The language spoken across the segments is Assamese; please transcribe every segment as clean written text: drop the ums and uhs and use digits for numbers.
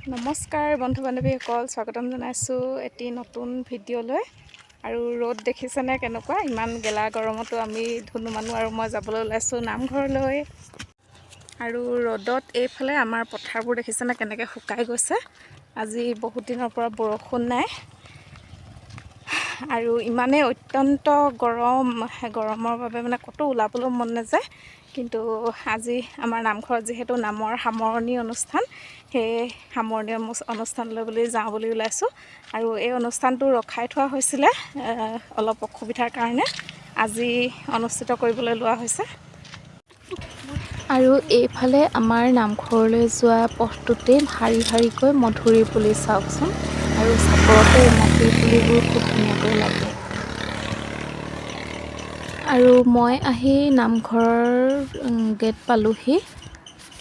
নমস্কাৰ বন্ধু বান্ধৱীসকল, স্বাগতম জনাইছোঁ এটি নতুন ভিডিঅ'লৈ। আৰু ৰ'দ দেখিছেনে কেনেকুৱা? ইমান গেলা গৰমতো আমি ধুনু মানুহ আৰু মই যাবলৈ ওলাইছোঁ নামঘৰলৈ। আৰু ৰ'দত এইফালে আমাৰ পথাৰবোৰ দেখিছেনে কেনেকৈ শুকাই গৈছে। আজি বহুত দিনৰ পৰা বৰষুণ নাই আৰু ইমানেই অত্যন্ত গৰমৰ বাবে মানে ক'তো ওলাবলৈ মন নাযায়। কিন্তু আজি আমাৰ নামঘৰত যিহেতু নামৰ সামৰণি অনুষ্ঠান, সেই সামৰণি অনুষ্ঠানলৈ বুলি যাওঁ বুলি ওলাইছোঁ। আৰু এই অনুষ্ঠানটো ৰখাই থোৱা হৈছিলে অলপ অসুবিধাৰ কাৰণে, আজি অনুষ্ঠিত কৰিবলৈ লোৱা হৈছে। আৰু এইফালে আমাৰ নামঘৰলৈ যোৱা পথটোতেই শাৰী শাৰীকৈ মধুৰি পুলি চাওকচোন, আৰু চাপৰতে মধুৰি পুলিবোৰ খুব ধুনীয়াকৈ লাগে। আৰু মই আহি নামঘৰৰ গেট পালোহি।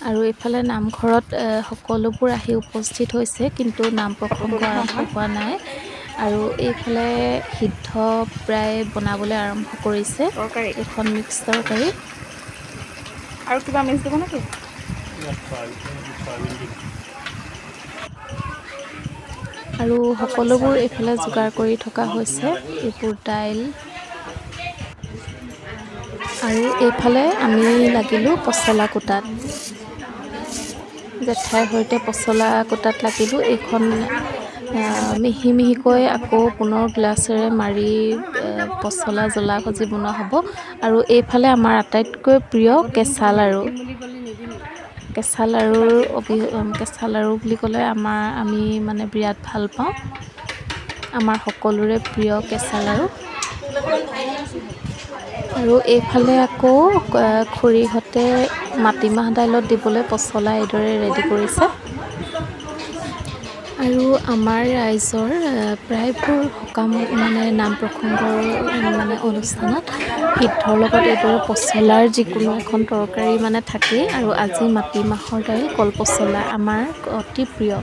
আৰু এইফালে নামঘৰত সকলোবোৰ আহি উপস্থিত হৈছে, কিন্তু নাম প্ৰসংগ আৰম্ভ হোৱা নাই। আৰু এইফালে সিদ্ধ প্ৰায় বনাবলৈ আৰম্ভ কৰিছে, এখন মিক্স তৰকাৰী। আৰু কিবা মিক্স দিব নেকি? আৰু সকলোবোৰ এইফালে যোগাৰ কৰি থকা হৈছে, এইবোৰ দাইল। আৰু এইফালে আমি লাগিলোঁ পচলা কুটাত, জেঠাইৰ সৈতে পচলা কুটাত লাগিলোঁ। এইখন মিহি মিহিকৈ আকৌ পুনৰ গ্লাছেৰে মাৰি পচলা জ্বলা ভাজি বনোৱা হ'ব। আৰু এইফালে আমাৰ আটাইতকৈ প্ৰিয় কেঁচা লাড়ু। কেঁচা লাড়ু বুলি ক'লে আমি মানে বিৰাট ভাল পাওঁ। আমাৰ সকলোৰে প্ৰিয় কেঁচা লাড়ু। আৰু এইফালে আকৌ খুৰীহঁতে মাটিমাহ দাইলত দিবলৈ পচলা এইদৰে ৰেডি কৰিছে। আৰু আমাৰ ৰাইজৰ প্ৰায়বোৰ সকাম মানে নাম প্ৰসংগৰ মানে অনুষ্ঠানত সিদ্ধৰ লগত এইদৰে পচলাৰ যিকোনো এখন তৰকাৰী মানে থাকেই। আৰু আজি মাটিমাহৰ দাইল কলপচলা আমাৰ অতি প্ৰিয়।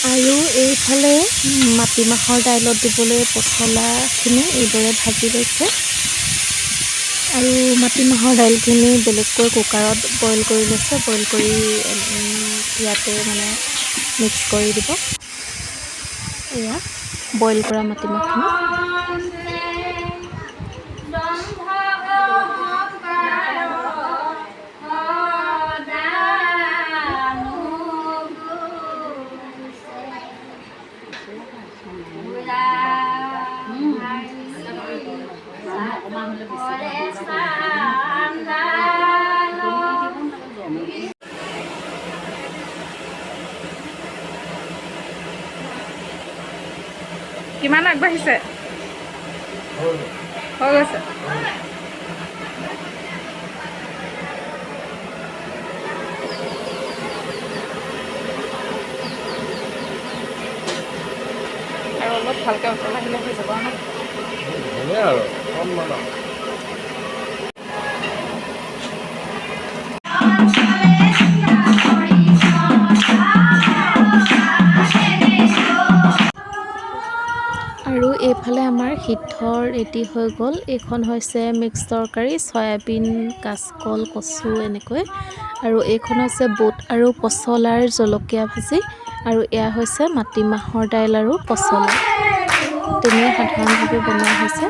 আৰু এইফালে মাটিমাহৰ দাইলত দিবলৈ পচলাখিনি এইদৰে ভাজি লৈছে। আৰু মাটিমাহৰ দাইলখিনি বেলেগকৈ কুকাৰত বইল কৰি লৈছে। বইল কৰি ইয়াতে মানে মিক্স কৰি দিব। এয়া বইল কৰা মাটিমাহখিনি। কিমান আগবাঢ়িছে? হৈ গৈছে। আৰু অলপ ভালকৈ উতলাই আহিলে হৈ যাব। এইফালে আমাৰ সিদ্ধৰ ৰেডি হৈ গ'ল। এইখন হৈছে মিক্স তৰকাৰী, চয়াবিন, কাচকল, কচু এনেকৈ। আৰু এইখন হৈছে বুট আৰু পচলাৰ জলকীয়া ভাজি। আৰু এয়া হৈছে মাটিমাহৰ দাইল আৰু পচলা। তেনেই সাধাৰণভাৱে বনোৱা হৈছে।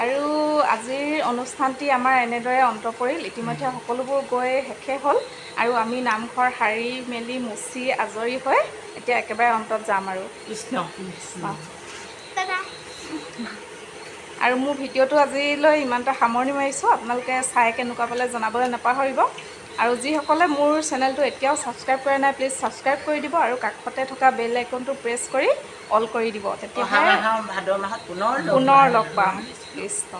আৰু আজিৰ অনুষ্ঠানটি আমাৰ এনেদৰে অন্ত পৰিল। ইতিমধ্যে সকলোবোৰ গৈ শেষে হ'ল আৰু আমি নামঘৰ সাৰি মেলি মুচি আজৰি হৈ এতিয়া একেবাৰে অন্তত যাম আৰু কৃষ্ণ। আৰু মোৰ ভিডিঅ'টো আজিলৈ ইমানটা সামৰণি মাৰিছোঁ। আপোনালোকে চাই কেনেকুৱা পালে জনাবলৈ নাপাহৰিব। আৰু যিসকলে মোৰ চেনেলটো এতিয়াও ছাবস্ক্ৰাইব কৰা নাই, প্লিজ ছাবস্ক্ৰাইব কৰি দিব আৰু কাষতে থকা বেল আইকনটো প্ৰেছ কৰি অল কৰি দিব। তেতিয়াহে ভাদ মাহত পুনৰ লগ পাম। কৃষ্ণ।